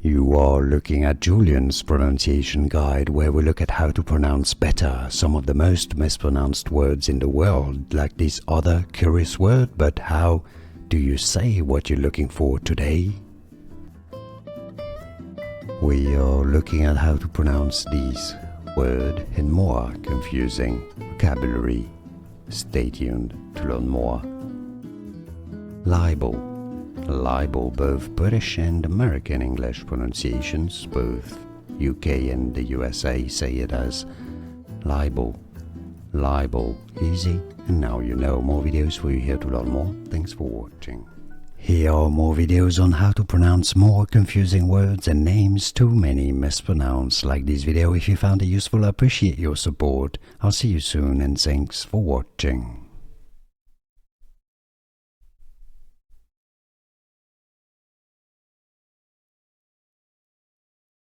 You are looking at Julian's pronunciation guide, where we look at how to pronounce better some of the most mispronounced words in the world, like this other curious word. But how do you say what you're looking for today? We are looking at how to pronounce this word and more confusing vocabulary. Stay tuned to learn more. Libel. Libel, both British and American English pronunciations, both UK and the USA say it as libel. Libel, easy, and now you know. More videos for you here to learn more. Thanks for watching. Here are more videos on how to pronounce more confusing words and names too many mispronounced. Like this video if you found it useful. I appreciate your support. I'll see you soon and thanks for watching.